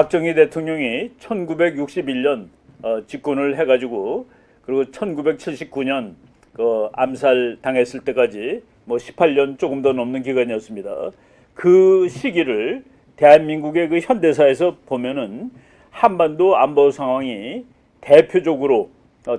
박정희 대통령이 1961년 집권을 해가지고 그리고 1979년 그 암살 당했을 때까지 뭐 18년 조금 더 넘는 기간이었습니다. 그 시기를 대한민국의 그 현대사에서 보면은 한반도 안보 상황이 대표적으로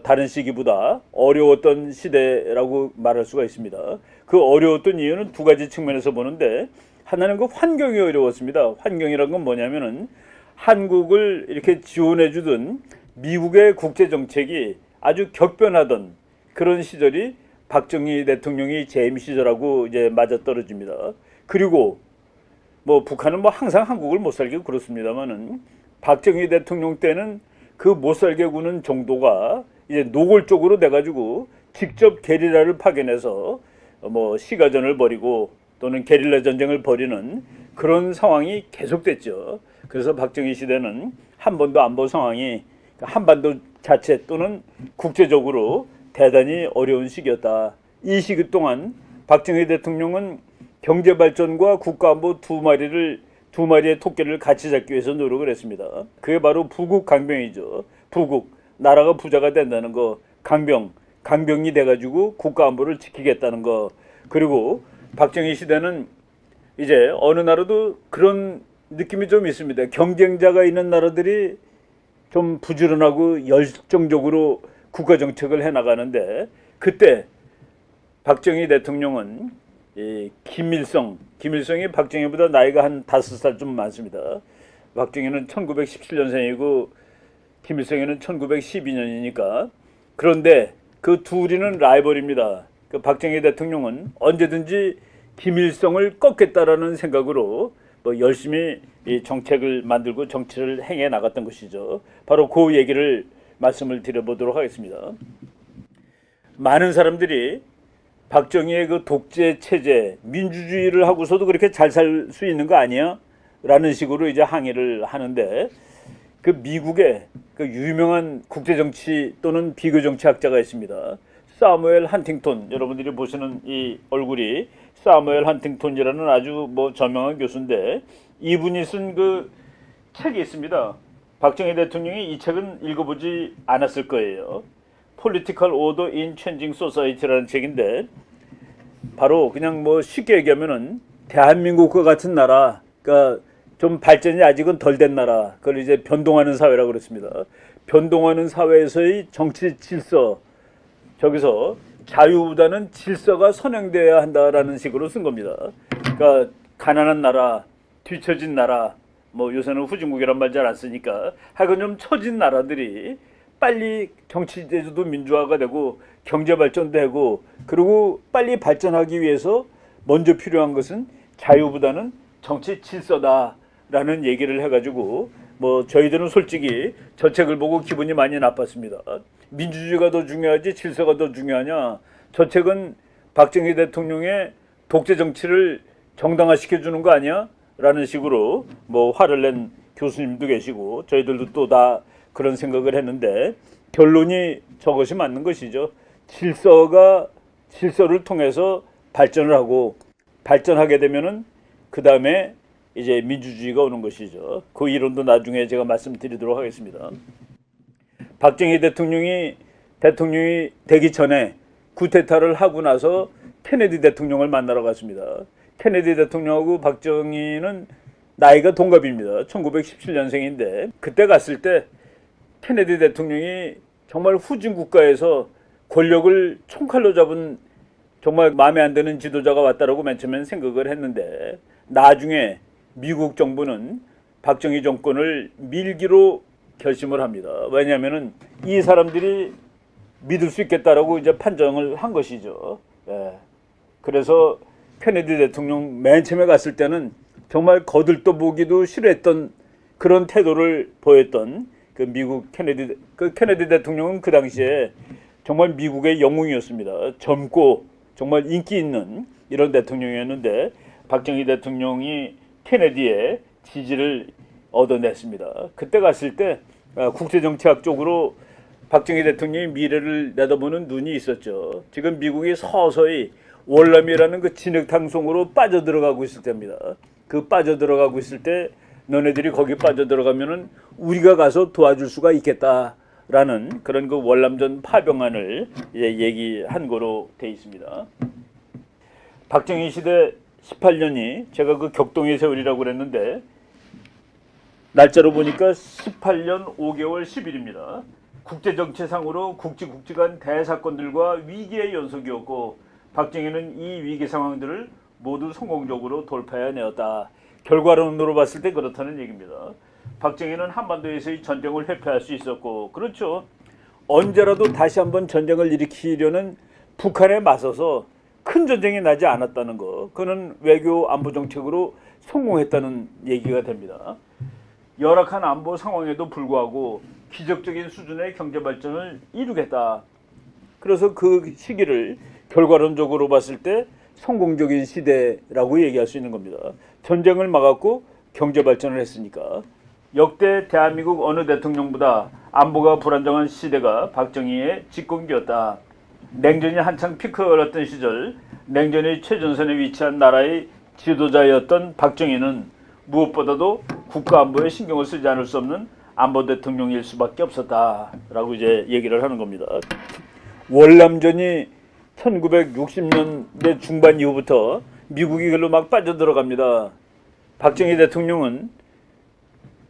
다른 시기보다 어려웠던 시대라고 말할 수가 있습니다. 그 어려웠던 이유는 두 가지 측면에서 보는데, 하나는 그 환경이 어려웠습니다. 환경이란 건 뭐냐면은 한국을 이렇게 지원해 주던 미국의 국제 정책이 아주 격변하던 그런 시절이 박정희 대통령이 재임 시절하고 이제 맞아떨어집니다. 그리고 뭐 북한은 뭐 항상 한국을 못 살게 그렇습니다만은 박정희 대통령 때는 그 못 살게 구는 정도가 이제 노골적으로 돼가지고 직접 게릴라를 파견해서 뭐 시가전을 벌이고 또는 게릴라 전쟁을 벌이는 그런 상황이 계속됐죠. 그래서 박정희 시대는 한반도 안보 상황이 한반도 자체 또는 국제적으로 대단히 어려운 시기였다. 이 시기 동안 박정희 대통령은 경제 발전과 국가안보 두 마리의 토끼를 같이 잡기 위해서 노력을 했습니다. 그게 바로 부국 강병이죠. 부국, 나라가 부자가 된다는 거, 강병이 돼가지고 국가안보를 지키겠다는 거. 그리고 박정희 시대는 이제 어느 나라도 그런 느낌이 좀 있습니다. 경쟁자가 있는 나라들이 좀 부지런하고 열정적으로 국가 정책을 해나가는데, 그때 박정희 대통령은 김일성이 박정희보다 나이가 한 5살 좀 많습니다. 박정희는 1917년생이고 김일성이는 1912년이니까. 그런데 그 둘이는 라이벌입니다. 그 박정희 대통령은 언제든지 김일성을 꺾겠다라는 생각으로 뭐 열심히 이 정책을 만들고 정치를 행해 나갔던 것이죠. 바로 그 얘기를 말씀을 드려보도록 하겠습니다. 많은 사람들이 박정희의 그 독재 체제, 민주주의를 하고서도 그렇게 잘 살 수 있는 거 아니야? 라는 식으로 이제 항의를 하는데, 그 미국의 그 유명한 국제정치 또는 비교정치학자가 있습니다. 사무엘 헌팅턴, 여러분들이 보시는 이 얼굴이 사무엘 헌팅턴이라는 아주 뭐 저명한 교수인데, 이분이 쓴 그 책이 있습니다. 박정희 대통령이 이 책은 읽어보지 않았을 거예요. Political Order in Changing Society라는 책인데, 바로 그냥 뭐 쉽게 얘기하면은 대한민국과 같은 나라, 그러니까 좀 발전이 아직은 덜 된 나라, 그걸 이제 변동하는 사회라고 그랬습니다. 변동하는 사회에서의 정치 질서, 저기서 자유보다는 질서가 선행되어야 한다라는 식으로 쓴 겁니다. 그러니까 가난한 나라, 뒤처진 나라, 뭐 요새는 후진국이란 말 잘 안 쓰니까 하여간 좀 처진 나라들이 빨리 정치 제도도 민주화가 되고 경제 발전되고, 그리고 빨리 발전하기 위해서 먼저 필요한 것은 자유보다는 정치 질서다라는 얘기를 해가지고, 뭐 저희들은 솔직히 저 책을 보고 기분이 많이 나빴습니다. 민주주의가 더 중요하지 질서가 더 중요하냐? 저 책은 박정희 대통령의 독재 정치를 정당화시켜 주는 거 아니야? 라는 식으로 뭐 화를 낸 교수님도 계시고 저희들도 또 다 그런 생각을 했는데, 결론이 저것이 맞는 것이죠. 질서를 통해서 발전을 하고, 발전하게 되면은 그 다음에 이제 민주주의가 오는 것이죠. 그 이론도 나중에 제가 말씀드리도록 하겠습니다. 박정희 대통령이 되기 전에 쿠데타를 하고 나서 케네디 대통령을 만나러 갔습니다. 케네디 대통령하고 박정희는 나이가 동갑입니다. 1917년생인데 그때 갔을 때 케네디 대통령이 정말 후진 국가에서 권력을 총칼로 잡은 정말 마음에 안 드는 지도자가 왔다라고 맨 처음엔 생각을 했는데, 나중에 미국 정부는 박정희 정권을 밀기로 결심을 합니다. 왜냐하면은 이 사람들이 믿을 수 있겠다라고 이제 판정을 한 것이죠. 예. 그래서 케네디 대통령 맨 처음에 갔을 때는 정말 거들떠보기도 싫어했던 그런 태도를 보였던 그 미국 케네디 대통령은 그 당시에 정말 미국의 영웅이었습니다. 젊고 정말 인기 있는 이런 대통령이었는데, 박정희 대통령이 케네디의 지지를 얻어냈습니다. 그때 갔을 때 국제정치학 쪽으로 박정희 대통령이 미래를 내다보는 눈이 있었죠. 지금 미국이 서서히 월남이라는 그 진흙탕 속으로 빠져들어가고 있을 때입니다. 그 빠져들어가고 있을 때 너네들이 거기 빠져들어가면은 우리가 가서 도와줄 수가 있겠다라는 그런 그 월남전 파병안을 이제 얘기한 거로 돼 있습니다. 박정희 시대 18년이 제가 그 격동의 세월이라고 그랬는데 날짜로 보니까 18년 5개월 10일입니다. 국제정치상으로 국지간 대사건들과 위기의 연속이었고 박정희는 이 위기 상황들을 모두 성공적으로 돌파해내었다. 결과론으로 봤을 때 그렇다는 얘기입니다. 박정희는 한반도에서의 전쟁을 회피할 수 있었고 그렇죠. 언제라도 다시 한번 전쟁을 일으키려는 북한에 맞서서 큰 전쟁이 나지 않았다는 거. 그는 외교 안보 정책으로 성공했다는 얘기가 됩니다. 열악한 안보 상황에도 불구하고 기적적인 수준의 경제 발전을 이루겠다. 그래서 그 시기를 결과론적으로 봤을 때 성공적인 시대라고 얘기할 수 있는 겁니다. 전쟁을 막았고 경제 발전을 했으니까. 역대 대한민국 어느 대통령보다 안보가 불안정한 시대가 박정희의 집권기였다. 냉전이 한창 피크였던 시절 냉전의 최전선에 위치한 나라의 지도자였던 박정희는 무엇보다도 국가안보에 신경을 쓰지 않을 수 없는 안보 대통령일 수밖에 없었다라고 이제 얘기를 하는 겁니다. 월남전이 1960년대 중반 이후부터 미국이 글로 막 빠져들어갑니다. 박정희 대통령은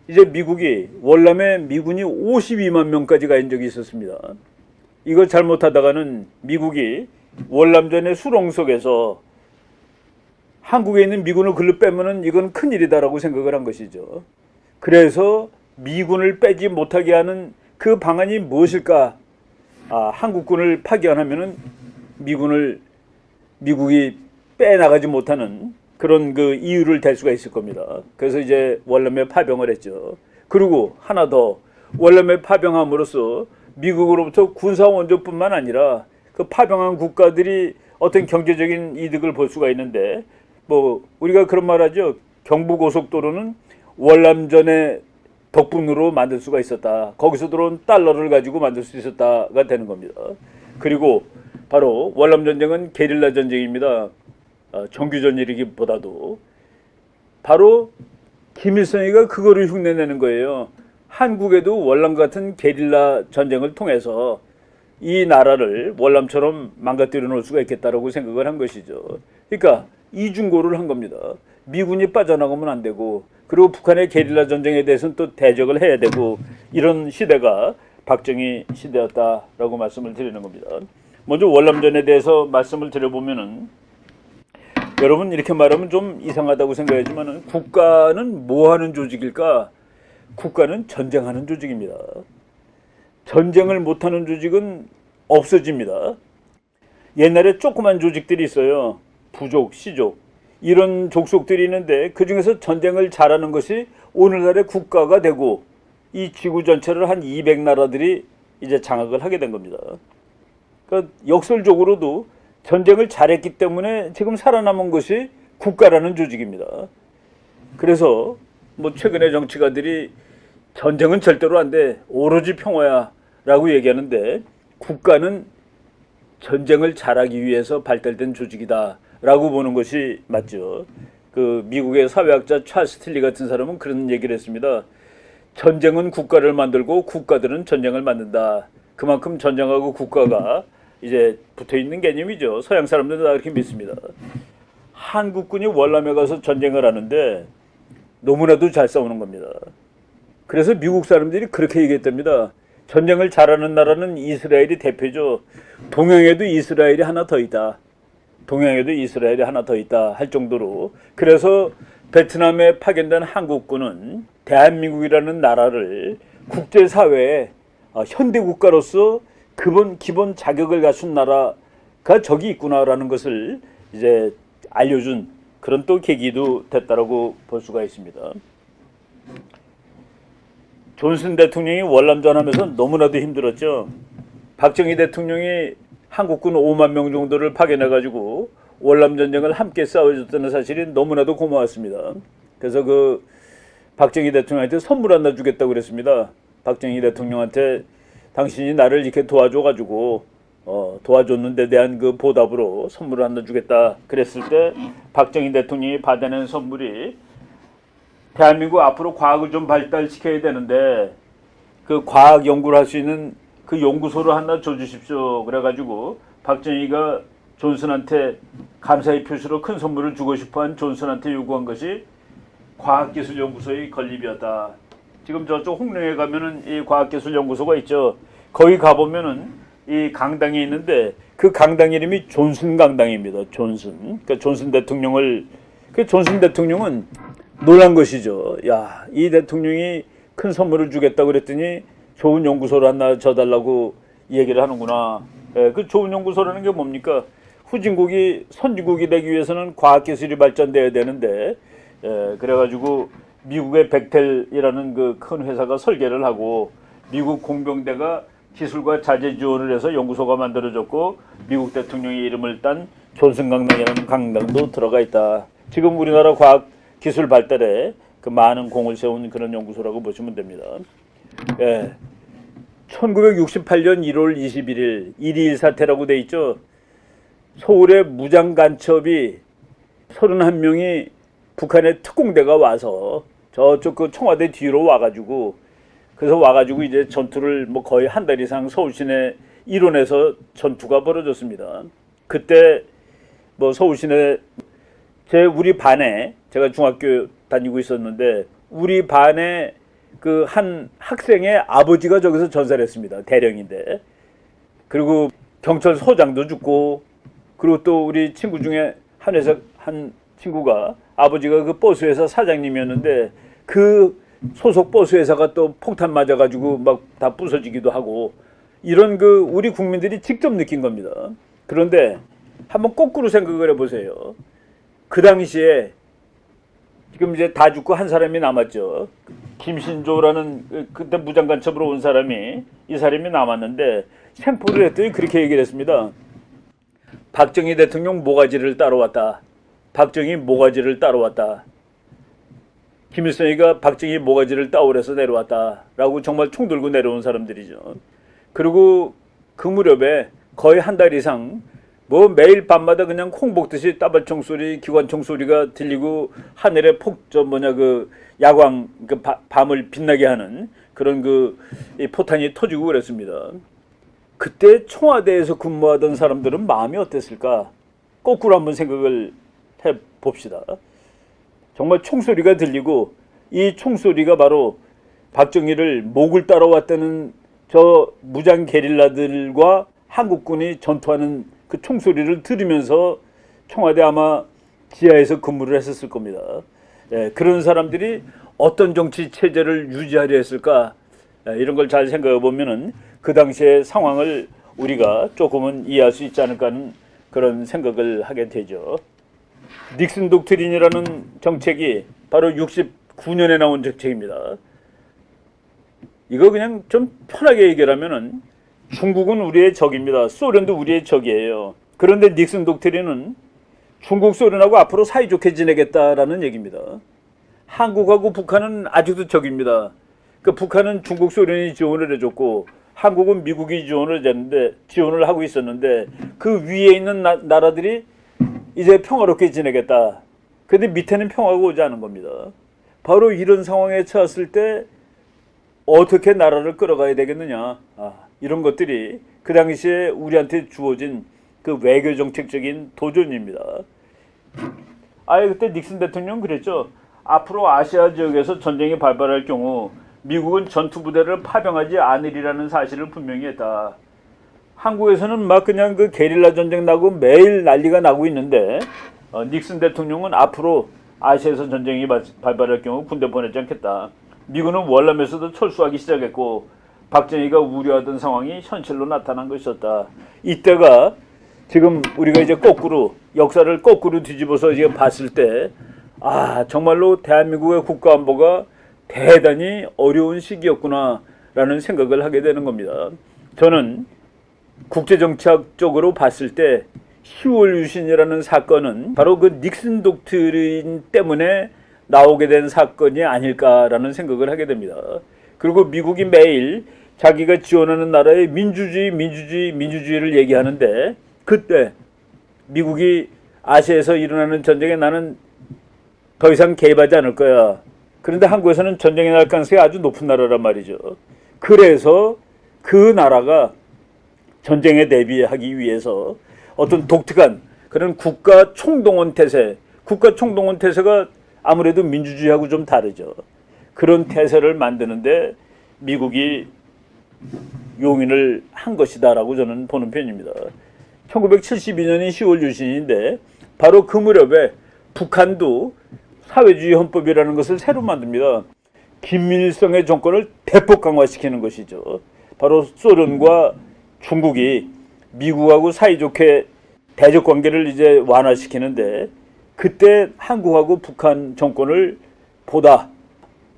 이제 미국이 월남에 미군이 52만 명까지 가 있는 적이 있었습니다. 이걸 잘못하다가는 미국이 월남전의 수렁 속에서 한국에 있는 미군을 글로 빼면은 이건 큰일이다라고 생각을 한 것이죠. 그래서 미군을 빼지 못하게 하는 그 방안이 무엇일까? 한국군을 파견하면은 미국이 빼나가지 못하는 그런 그 이유를 댈 수가 있을 겁니다. 그래서 이제 월남에 파병을 했죠. 그리고 하나 더 월남에 파병함으로써 미국으로부터 군사 원조뿐만 아니라 그 파병한 국가들이 어떤 경제적인 이득을 볼 수가 있는데 뭐 우리가 그런 말하죠. 경부고속도로는 월남전의 덕분으로 만들 수가 있었다. 거기서 들어온 달러를 가지고 만들 수 있었다가 되는 겁니다. 그리고 바로 월남전쟁은 게릴라 전쟁입니다. 정규전이기보다도 바로 김일성이가 그거를 흉내내는 거예요. 한국에도 월남 같은 게릴라 전쟁을 통해서 이 나라를 월남처럼 망가뜨려 놓을 수가 있겠다라고 생각을 한 것이죠. 그러니까 이중고를 한 겁니다. 미군이 빠져나가면 안 되고 그리고 북한의 게릴라 전쟁에 대해서는 또 대적을 해야 되고 이런 시대가 박정희 시대였다라고 말씀을 드리는 겁니다. 먼저 월남전에 대해서 말씀을 드려보면은 여러분 이렇게 말하면 좀 이상하다고 생각하지만 국가는 뭐 하는 조직일까? 국가는 전쟁하는 조직입니다. 전쟁을 못하는 조직은 없어집니다. 옛날에 조그만 조직들이 있어요. 부족, 시족 이런 족속들이 있는데 그 중에서 전쟁을 잘하는 것이 오늘날의 국가가 되고 이 지구 전체를 한 200나라들이 이제 장악을 하게 된 겁니다. 그러니까 역설적으로도 전쟁을 잘했기 때문에 지금 살아남은 것이 국가라는 조직입니다. 그래서 뭐 최근에 정치가들이 전쟁은 절대로 안 돼. 오로지 평화야 라고 얘기하는데 국가는 전쟁을 잘하기 위해서 발달된 조직이다 라고 보는 것이 맞죠. 그 미국의 사회학자 찰스 틸리 같은 사람은 그런 얘기를 했습니다. 전쟁은 국가를 만들고 국가들은 전쟁을 만든다. 그만큼 전쟁하고 국가가 이제 붙어있는 개념이죠. 서양 사람들은 다 그렇게 믿습니다. 한국군이 월남에 가서 전쟁을 하는데 너무나도 잘 싸우는 겁니다. 그래서 미국 사람들이 그렇게 얘기했답니다. 전쟁을 잘하는 나라는 이스라엘이 대표죠. 동양에도 이스라엘이 하나 더 있다. 동양에도 이스라엘이 하나 더 있다 할 정도로. 그래서 베트남에 파견된 한국군은 대한민국이라는 나라를 국제사회에 현대국가로서 기본 자격을 갖춘 나라가 저기 있구나라는 것을 이제 알려준 그런 또 계기도 됐다라고 볼 수가 있습니다. 존슨 대통령이 월남전 하면서 너무나도 힘들었죠. 박정희 대통령이 한국군 5만 명 정도를 파견해가지고 월남전쟁을 함께 싸워줬다는 사실이 너무나도 고마웠습니다. 그래서 그 박정희 대통령한테 선물 하나 주겠다고 그랬습니다. 박정희 대통령한테 당신이 나를 이렇게 도와줘가지고 도와줬는 데 대한 그 보답으로 선물을 하나 주겠다 그랬을 때 박정희 대통령이 받아낸 선물이 대한민국 앞으로 과학을 좀 발달시켜야 되는데 그 과학 연구를 할 수 있는 그 연구소를 하나 줘주십시오. 그래가지고 박정희가 존슨한테 감사의 표시로 큰 선물을 주고 싶어한 존슨한테 요구한 것이 과학기술연구소의 건립이었다. 지금 저쪽 홍릉에 가면은 이 과학기술연구소가 있죠. 거기 가보면은 이 강당이 있는데 그 강당 이름이 존슨 강당입니다. 존슨. 그러니까 존슨 대통령을 그 존슨 대통령은 놀란 것이죠. 야, 이 대통령이 큰 선물을 주겠다고 그랬더니 좋은 연구소를 하나 줘달라고 얘기를 하는구나. 예, 그 좋은 연구소라는 게 뭡니까? 후진국이 선진국이 되기 위해서는 과학기술이 발전돼야 되는데, 그래가지고 미국의 벡텔이라는 그 큰 회사가 설계를 하고 미국 공병대가 기술과 자재 지원을 해서 연구소가 만들어졌고 미국 대통령의 이름을 딴 존슨강당이라는 강당도 들어가 있다. 지금 우리나라 과학 기술 발달에 그 많은 공을 세운 그런 연구소라고 보시면 됩니다. 1968년 1월 21일 1.2.1 사태라고 돼 있죠. 서울의 무장 간첩이 31명이 북한의 특공대가 와서 저쪽 그 청와대 뒤로 와가지고 그래서 와가지고 이제 전투를 뭐 거의 한 달 이상 서울 시내 일원에서 전투가 벌어졌습니다. 그때 뭐 서울 시내 우리 반에 제가 중학교 다니고 있었는데 우리 반에 그 한 학생의 아버지가 저기서 전사를 했습니다. 대령인데. 그리고 경찰서장도 죽고 그리고 또 우리 친구 중에 한 친구가 아버지가 그 버스회사 사장님이었는데 그 소속 버스회사가 또 폭탄 맞아가지고 막 다 부서지기도 하고 이런 그 우리 국민들이 직접 느낀 겁니다. 그런데 한번 거꾸로 생각을 해보세요. 그 당시에 지금 이제 다 죽고 한 사람이 남았죠. 김신조라는 그때 무장간첩으로 온 사람이 이 사람이 남았는데 생포를 했더니 그렇게 얘기를 했습니다. 박정희 대통령 모가지를 따라왔다. 박정희 모가지를 따라왔다. 김일성이가 박정희 모가지를 따오려서 내려왔다. 라고 정말 총 들고 내려온 사람들이죠. 그리고 그 무렵에 거의 한 달 이상 뭐 매일 밤마다 그냥 콩 볶듯이 따발총 소리, 기관총 소리가 들리고 하늘에 야광 밤을 빛나게 하는 그런 이 포탄이 터지고 그랬습니다. 그때 청와대에서 근무하던 사람들은 마음이 어땠을까? 거꾸로 한번 생각을 해 봅시다. 정말 총소리가 들리고 이 총소리가 바로 박정희를 목을 따라왔다는 저 무장 게릴라들과 한국군이 전투하는 그 총소리를 들으면서 청와대 아마 지하에서 근무를 했었을 겁니다. 그런 사람들이 어떤 정치 체제를 유지하려 했을까? 이런 걸 잘 생각해 보면은 그 당시의 상황을 우리가 조금은 이해할 수 있지 않을까 하는 그런 생각을 하게 되죠. 닉슨 독트린이라는 정책이 바로 69년에 나온 정책입니다. 이거 그냥 좀 편하게 얘기하면은 중국은 우리의 적입니다. 소련도 우리의 적이에요. 그런데 닉슨 독트린은 중국 소련하고 앞으로 사이좋게 지내겠다라는 얘기입니다. 한국하고 북한은 아직도 적입니다. 그 북한은 중국 소련이 지원을 해줬고 한국은 미국이 지원을 하고 있었는데 그 위에 있는 나라들이 이제 평화롭게 지내겠다. 근데 밑에는 평화가 오지 않은 겁니다. 바로 이런 상황에 처했을 때 어떻게 나라를 끌어가야 되겠느냐. 이런 것들이 그 당시에 우리한테 주어진 그 외교 정책적인 도전입니다. 그때 닉슨 대통령 그랬죠. 앞으로 아시아 지역에서 전쟁이 발발할 경우 미국은 전투부대를 파병하지 않으리라는 사실을 분명히 했다. 한국에서는 막 그냥 그 게릴라 전쟁 나고 매일 난리가 나고 있는데 닉슨 대통령은 앞으로 아시아에서 전쟁이 발발할 경우 군대 보내지 않겠다. 미군은 월남에서도 철수하기 시작했고 박정희가 우려하던 상황이 현실로 나타난 것이었다. 이때가 지금 우리가 이제 역사를 거꾸로 뒤집어서 이제 봤을 때 정말로 대한민국의 국가안보가 대단히 어려운 시기였구나라는 생각을 하게 되는 겁니다. 저는 국제정치학적으로 봤을 때 10월 유신이라는 사건은 바로 그 닉슨 독트린 때문에 나오게 된 사건이 아닐까라는 생각을 하게 됩니다. 그리고 미국이 매일 자기가 지원하는 나라의 민주주의를 얘기하는데 그때 미국이 아시아에서 일어나는 전쟁에 나는 더 이상 개입하지 않을 거야. 그런데 한국에서는 전쟁이 날 가능성이 아주 높은 나라란 말이죠. 그래서 그 나라가 전쟁에 대비하기 위해서 어떤 독특한 그런 국가 총동원 태세, 국가 총동원 태세가 아무래도 민주주의하고 좀 다르죠. 그런 태세를 만드는데 미국이 용인을 한 것이다라고 저는 보는 편입니다. 1972년이 10월 유신인데 바로 그 무렵에 북한도 사회주의 헌법이라는 것을 새로 만듭니다. 김일성의 정권을 대폭 강화시키는 것이죠. 바로 소련과 중국이 미국하고 사이좋게 대적 관계를 이제 완화시키는데 그때 한국하고 북한 정권을 보다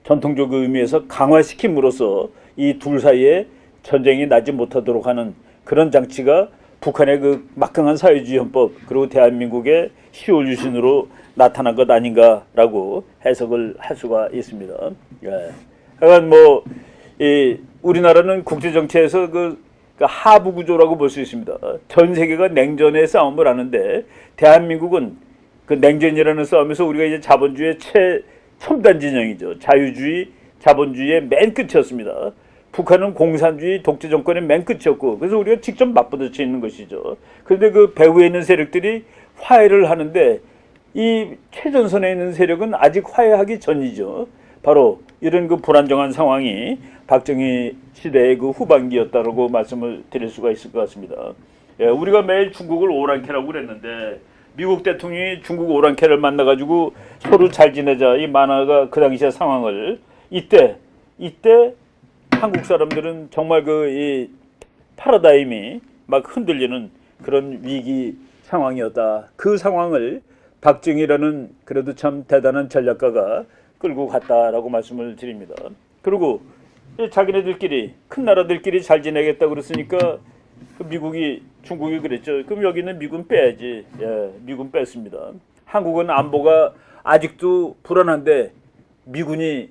전통적 의미에서 강화시킴으로써 이 둘 사이에 전쟁이 나지 못하도록 하는 그런 장치가 북한의 그 막강한 사회주의 헌법 그리고 대한민국의 10월 유신으로 나타난 것 아닌가라고 해석을 할 수가 있습니다. 예. 하여간 뭐 이 우리나라는 국제 정치에서 그 하부 구조라고 볼 수 있습니다. 전 세계가 냉전의 싸움을 하는데 대한민국은 그 냉전이라는 싸움에서 우리가 이제 자본주의의 최첨단 진영이죠. 자유주의, 자본주의의 맨 끝이었습니다. 북한은 공산주의 독재 정권의 맨 끝이었고 그래서 우리가 직접 맞부딪혀 있는 것이죠. 그런데 그 배후에 있는 세력들이 화해를 하는데 이 최전선에 있는 세력은 아직 화해하기 전이죠. 바로 이런 그 불안정한 상황이 박정희 시대의 그 후반기였다라고 말씀을 드릴 수가 있을 것 같습니다. 예, 우리가 매일 중국을 오랑캐라고 그랬는데 미국 대통령이 중국 오랑캐를 만나가지고 서로 잘 지내자 이 만화가 그 당시의 상황을 이때 한국 사람들은 정말 그 이 파라다임이 막 흔들리는 그런 위기 상황이었다. 그 상황을 박정희라는 그래도 참 대단한 전략가가 끌고 갔다라고 말씀을 드립니다. 그리고 자기네들끼리 큰 나라들끼리 잘 지내겠다 그랬으니까 미국이 중국이 그랬죠. 그럼 여기는 미군 빼야지. 예, 미군 뺐습니다. 한국은 안보가 아직도 불안한데 미군이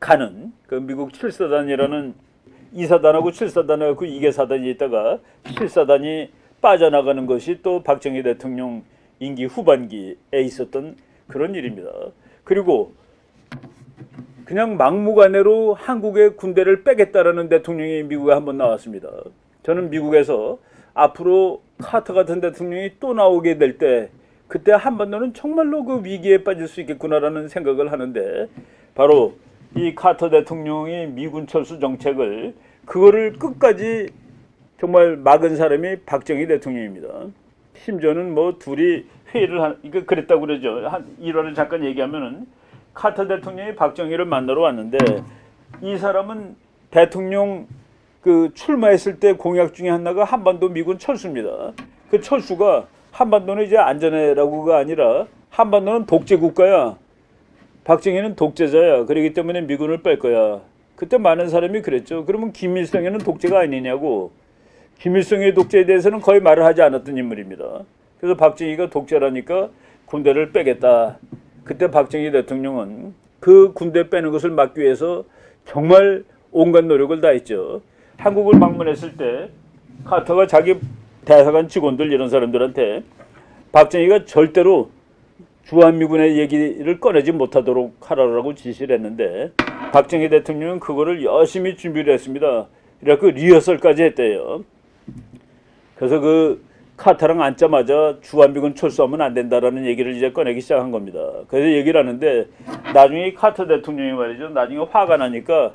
가는 그 미국 7사단이라는 2사단하고 7사단하고 2개 사단이 있다가 7사단이 빠져나가는 것이 또 박정희 대통령 임기 후반기에 있었던 그런 일입니다. 그리고 그냥 막무가내로 한국의 군대를 빼겠다라는 대통령이 미국에 한번 나왔습니다. 저는 미국에서 앞으로 카터 같은 대통령이 또 나오게 될 때 그때 한반도는 정말로 그 위기에 빠질 수 있겠구나라는 생각을 하는데 바로 이 카터 대통령이 미군 철수 정책을 그거를 끝까지 정말 막은 사람이 박정희 대통령입니다. 심지어는 뭐 둘이 회의를 그랬다고 그러죠. 한 일화를 잠깐 얘기하면은 카터 대통령이 박정희를 만나러 왔는데 이 사람은 대통령 그 출마했을 때 공약 중에 하나가 한반도 미군 철수입니다. 그 철수가 한반도는 이제 안전해라고가 아니라 한반도는 독재 국가야. 박정희는 독재자야. 그렇기 때문에 미군을 뺄 거야. 그때 많은 사람이 그랬죠. 그러면 김일성에는 독재가 아니냐고. 김일성의 독재에 대해서는 거의 말을 하지 않았던 인물입니다. 그래서 박정희가 독재라니까 군대를 빼겠다. 그때 박정희 대통령은 그 군대 빼는 것을 막기 위해서 정말 온갖 노력을 다했죠. 한국을 방문했을 때 카터가 자기 대사관 직원들 이런 사람들한테 박정희가 절대로 주한미군의 얘기를 꺼내지 못하도록 하라고 지시를 했는데 박정희 대통령은 그거를 열심히 준비를 했습니다. 그래서 리허설까지 했대요. 그래서 그 카터랑 앉자마자 주한미군 철수하면 안 된다라는 얘기를 이제 꺼내기 시작한 겁니다. 그래서 얘기를 하는데 나중에 카터 대통령이 말이죠. 나중에 화가 나니까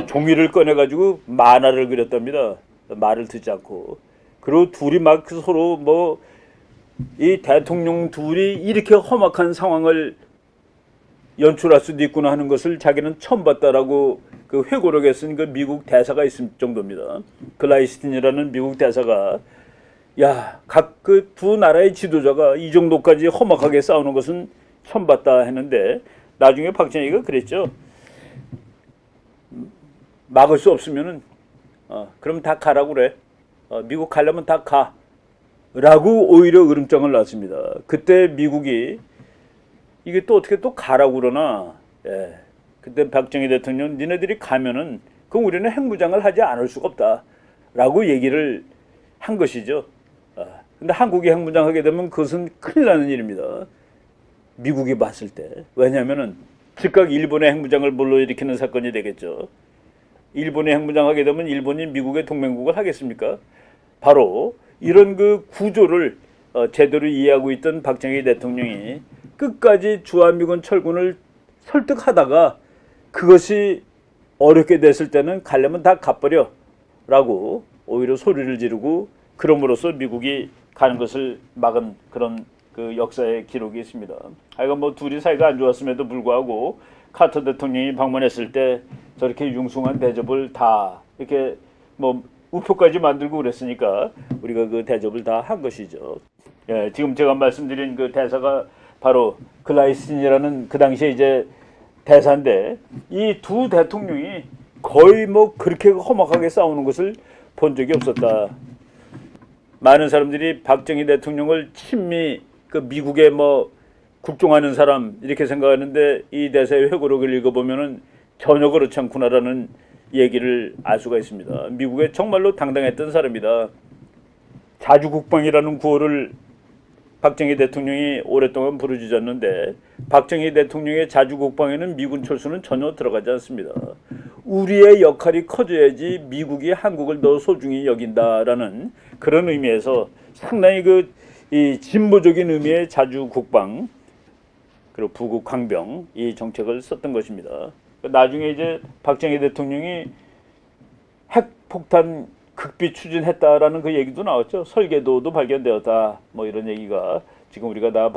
종이를 꺼내가지고 만화를 그렸답니다. 말을 듣지 않고. 그리고 둘이 막 서로 뭐 이 대통령 둘이 이렇게 험악한 상황을 연출할 수도 있구나 하는 것을 자기는 처음 봤다라고 그 회고록에 쓴 그 미국 대사가 있을 정도입니다. 글라이스틴이라는 미국 대사가 야, 각 그 두 나라의 지도자가 이 정도까지 험악하게 싸우는 것은 처음 봤다 했는데 나중에 박정희가 그랬죠. 막을 수 없으면은 그럼 다 가라고 그래. 미국 가려면 다 가. 라고 오히려 으름장을 놨습니다. 그때 미국이 이게 또 어떻게 또 가라고 그러나. 예. 그때 박정희 대통령 니네들이 가면은 그럼 우리는 핵무장을 하지 않을 수가 없다. 라고 얘기를 한 것이죠. 근데 한국이 핵무장하게 되면 그것은 큰일 나는 일입니다. 미국이 봤을 때. 왜냐하면은 즉각 일본의 핵무장을 불러일으키는 사건이 되겠죠. 일본의 핵무장하게 되면 일본이 미국의 동맹국을 하겠습니까? 바로 이런 그 구조를 제대로 이해하고 있던 박정희 대통령이 끝까지 주한미군 철군을 설득하다가 그것이 어렵게 됐을 때는 가려면 다 가버려 라고 오히려 소리를 지르고 그럼으로써 미국이 가는 것을 막은 그런 그 역사의 기록이 있습니다. 하여간 뭐 둘이 사이가 안 좋았음에도 불구하고 카터 대통령이 방문했을 때 저렇게 융숭한 대접을 다 이렇게 뭐 우표까지 만들고 그랬으니까 우리가 그 대접을 다 한 것이죠. 예, 지금 제가 말씀드린 그 대사가 바로 글라이신이라는 그 당시에 이제 대사인데 이 두 대통령이 거의 뭐 그렇게 험악하게 싸우는 것을 본 적이 없었다. 많은 사람들이 박정희 대통령을 친미 그 미국에 뭐 국종하는 사람 이렇게 생각하는데 이 대사의 회고록을 읽어보면은 전혀 그렇지 않구나라는 얘기를 알 수가 있습니다. 미국에 정말로 당당했던 사람이다. 자주국방이라는 구호를 박정희 대통령이 오랫동안 부르짖었는데 박정희 대통령의 자주국방에는 미군 철수는 전혀 들어가지 않습니다. 우리의 역할이 커져야지 미국이 한국을 더 소중히 여긴다라는 그런 의미에서 상당히 이 진보적인 의미의 자주국방 그리고 부국 강병 이 정책을 썼던 것입니다. 나중에 이제 박정희 대통령이 핵폭탄 극비 추진했다라는 그 얘기도 나왔죠. 설계도도 발견되었다. 뭐 이런 얘기가 지금 우리가 다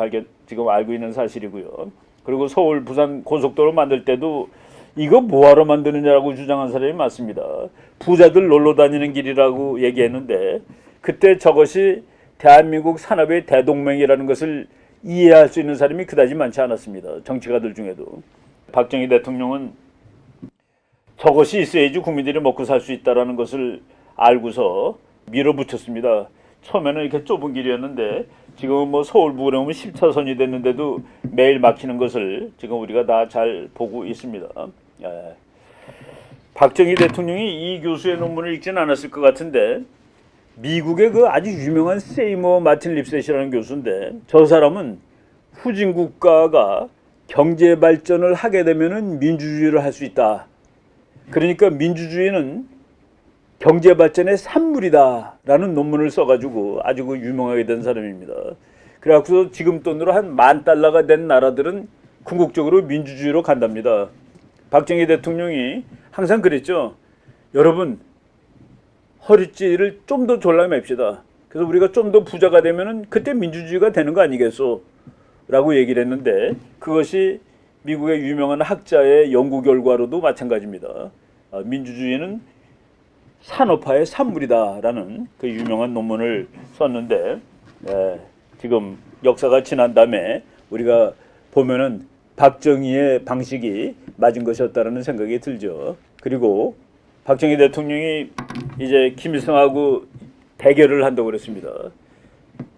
지금 알고 있는 사실이고요. 그리고 서울 부산 고속도로 만들 때도 이거 뭐하러 만드느냐라고 주장한 사람이 많습니다. 부자들 놀러 다니는 길이라고 얘기했는데 그때 저것이 대한민국 산업의 대동맹이라는 것을 이해할 수 있는 사람이 그다지 많지 않았습니다. 정치가들 중에도. 박정희 대통령은 저것이 있어야지 국민들이 먹고 살 수 있다는 것을 알고서 밀어붙였습니다. 처음에는 이렇게 좁은 길이었는데 지금은 뭐 서울부 그러면 10차선이 됐는데도 매일 막히는 것을 지금 우리가 다 잘 보고 있습니다. 예. 박정희 대통령이 이 교수의 논문을 읽지는 않았을 것 같은데 미국의 그 아주 유명한 세이머 마틴 립셋이라는 교수인데 저 사람은 후진 국가가 경제 발전을 하게 되면은 민주주의를 할 수 있다. 그러니까 민주주의는 경제 발전의 산물이다라는 논문을 써가지고 아주 유명하게 된 사람입니다. 그래갖고 지금 돈으로 한 $10,000가 된 나라들은 궁극적으로 민주주의로 간답니다. 박정희 대통령이 항상 그랬죠. 여러분 허리띠를 좀 더 졸라맵시다. 그래서 우리가 좀 더 부자가 되면은 그때 민주주의가 되는 거 아니겠소? 라고 얘기를 했는데 그것이 미국의 유명한 학자의 연구 결과로도 마찬가지입니다. 민주주의는 산업화의 산물이다라는 그 유명한 논문을 썼는데 지금 역사가 지난 다음에 우리가 보면은 박정희의 방식이 맞은 것이었다라는 생각이 들죠. 그리고 박정희 대통령이 이제 김일성하고 대결을 한다고 그랬습니다.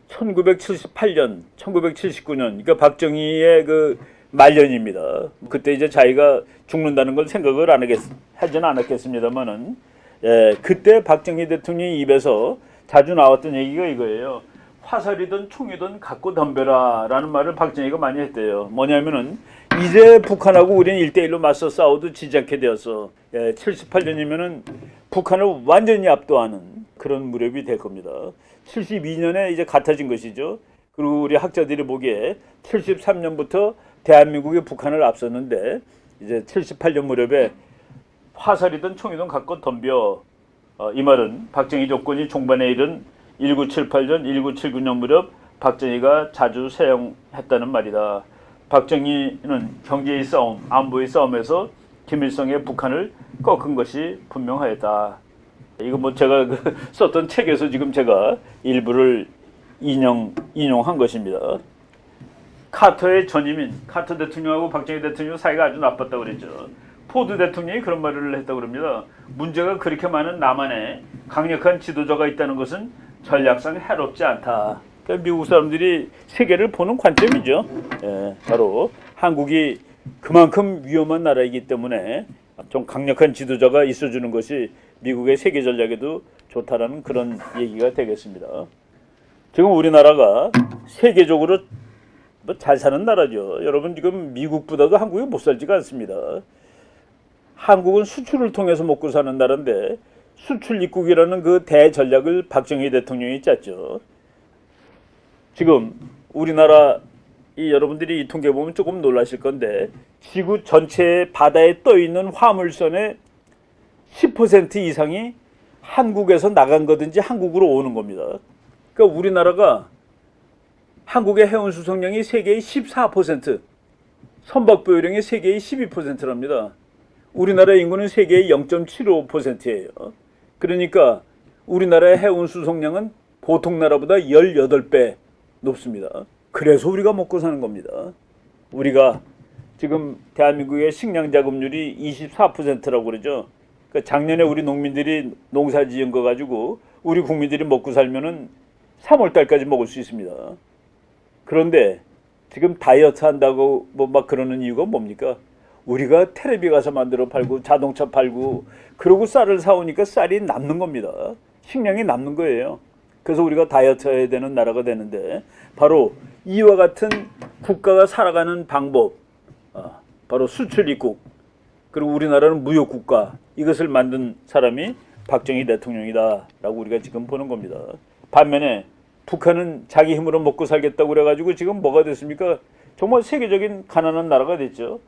1978년, 1979년, 그러니까 박정희의 그 말년입니다. 그때 이제 자기가 죽는다는 걸 생각을 하지는 않았겠습니다만은, 그때 박정희 대통령의 입에서 자주 나왔던 얘기가 이거예요. 화살이든 총이든 갖고 덤벼라라는 말을 박정희가 많이 했대요. 뭐냐면은 이제 북한하고 우리는 1대1로 맞서 싸워도 지지 않게 되었어. 78년이면은 북한을 완전히 압도하는 그런 무렵이 될 겁니다. 72년에 이제 같아진 것이죠. 그리고 우리 학자들이 보기에 73년부터 대한민국이 북한을 앞섰는데 이제 78년 무렵에 화살이든 총이든 갖고 덤벼. 이 말은 박정희 정권이 종반에 이른 1978년, 1979년 무렵 박정희가 자주 사용했다는 말이다. 박정희는 경제의 싸움, 안보의 싸움에서 김일성의 북한을 꺾은 것이 분명하였다. 이거 뭐 제가 썼던 책에서 지금 제가 일부를 인용한 것입니다. 카터의 전임인, 카터 대통령하고 박정희 대통령 사이가 아주 나빴다고 그랬죠. 포드 대통령이 그런 말을 했다고 그럽니다. 문제가 그렇게 많은 남한에 강력한 지도자가 있다는 것은 전략상 해롭지 않다. 그러니까 미국 사람들이 세계를 보는 관점이죠. 바로 한국이 그만큼 위험한 나라이기 때문에 좀 강력한 지도자가 있어주는 것이 미국의 세계 전략에도 좋다라는 그런 얘기가 되겠습니다. 지금 우리나라가 세계적으로 뭐 잘 사는 나라죠. 여러분 지금 미국보다도 한국이 못 살지가 않습니다. 한국은 수출을 통해서 먹고 사는 나라인데 수출 입국이라는 그 대전략을 박정희 대통령이 짰죠. 지금 우리나라 여러분들이 이 통계 보면 조금 놀라실 건데 지구 전체 바다에 떠 있는 화물선의 10% 이상이 한국에서 나간 거든지 한국으로 오는 겁니다. 그러니까 우리나라가 한국의 해운 수송량이 세계의 14%, 선박보유량이 세계의 12%랍니다. 우리나라 인구는 세계의 0.75%예요. 그러니까 우리나라의 해운 수송량은 보통 나라보다 18배 높습니다. 그래서 우리가 먹고 사는 겁니다. 우리가 지금 대한민국의 식량 자급률이 24%라고 그러죠. 그러니까 작년에 우리 농민들이 농사 지은 거 가지고 우리 국민들이 먹고 살면은 3월 달까지 먹을 수 있습니다. 그런데 지금 다이어트 한다고 뭐 막 그러는 이유가 뭡니까? 우리가 텔레비 가서 만들어 팔고 자동차 팔고 그러고 쌀을 사오니까 쌀이 남는 겁니다. 식량이 남는 거예요. 그래서 우리가 다이어트 해야 되는 나라가 되는데 바로 이와 같은 국가가 살아가는 방법, 바로 수출 입국, 그리고 우리나라는 무역 국가, 이것을 만든 사람이 박정희 대통령이다라고 우리가 지금 보는 겁니다. 반면에 북한은 자기 힘으로 먹고 살겠다고 그래가지고 지금 뭐가 됐습니까? 정말 세계적인 가난한 나라가 됐죠.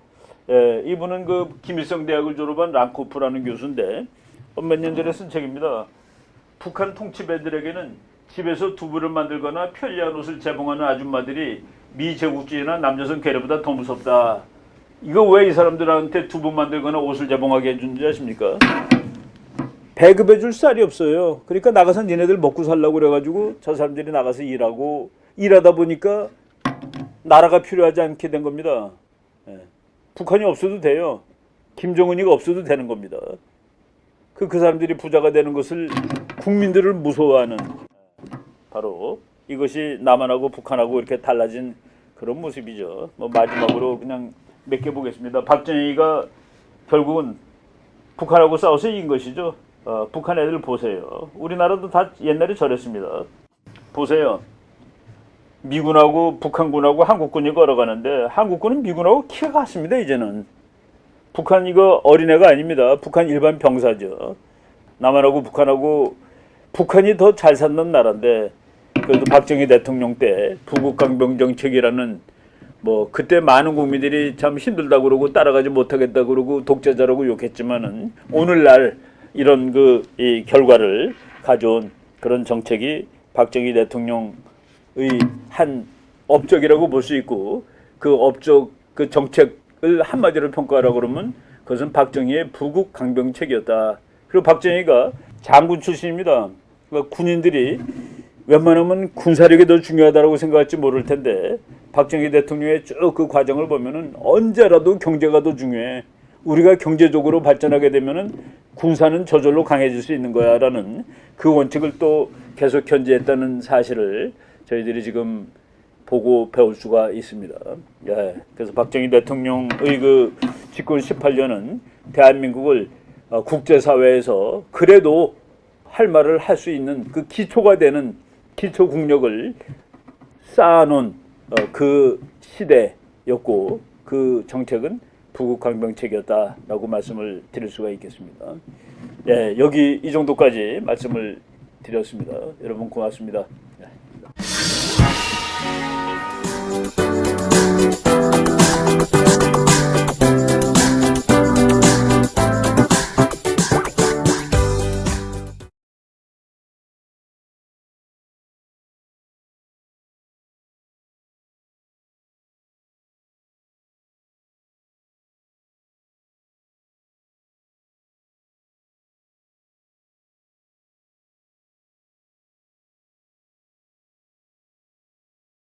이분은 그 김일성 대학을 졸업한 랑코프라는 교수인데 몇 년 전에 쓴 책입니다. 북한 통치배들에게는 집에서 두부를 만들거나 편리한 옷을 제공하는 아줌마들이 미제국주의나 남녀성 괴뢰보다 더 무섭다. 이거 왜 이 사람들한테 두부 만들거나 옷을 제공하게 해주는지 아십니까? 배급해 줄 쌀이 없어요. 그러니까 나가서 니네들 먹고 살라고 그래가지고 저 사람들이 나가서 일하고 일하다 보니까 나라가 필요하지 않게 된 겁니다. 북한이 없어도 돼요. 김정은이가 없어도 되는 겁니다. 그 사람들이 부자가 되는 것을 국민들을 무서워하는 바로 이것이 남한하고 북한하고 이렇게 달라진 그런 모습이죠. 뭐 마지막으로 그냥 몇 개 보겠습니다. 박정희가 결국은 북한하고 싸워서 이긴 것이죠. 북한 애들 보세요. 우리나라도 다 옛날에 저랬습니다. 보세요. 미군하고 북한군하고 한국군이 걸어가는데 한국군은 미군하고 키가 같습니다. 이제는. 북한 이거 어린애가 아닙니다. 북한 일반 병사죠. 남한하고 북한하고 북한이 더 잘 사는 나라인데 그래도 박정희 대통령 때 부국강병 정책이라는 뭐 그때 많은 국민들이 참 힘들다 그러고 따라가지 못하겠다 그러고 독재자라고 욕했지만은 오늘날 이런 이 결과를 가져온 그런 정책이 박정희 대통령의 한 업적이라고 볼 수 있고 그 업적 그 정책을 한마디로 평가하라고 그러면 그것은 박정희의 부국 강병책이었다. 그리고 박정희가 장군 출신입니다. 그러니까 군인들이 웬만하면 군사력이 더 중요하다고 생각할지 모를 텐데 박정희 대통령의 쭉 그 과정을 보면은 언제라도 경제가 더 중요해. 우리가 경제적으로 발전하게 되면은 군사는 저절로 강해질 수 있는 거야라는 그 원칙을 또 계속 견지했다는 사실을 저희들이 지금 보고 배울 수가 있습니다. 그래서 박정희 대통령의 그 집권 18년은 대한민국을 국제사회에서 그래도 할 말을 할 수 있는 그 기초가 되는 기초 국력을 쌓아놓은 그 시대였고 그 정책은 부국강병책이었다라고 말씀을 드릴 수가 있겠습니다. 여기 이 정도까지 말씀을 드렸습니다. 여러분 고맙습니다.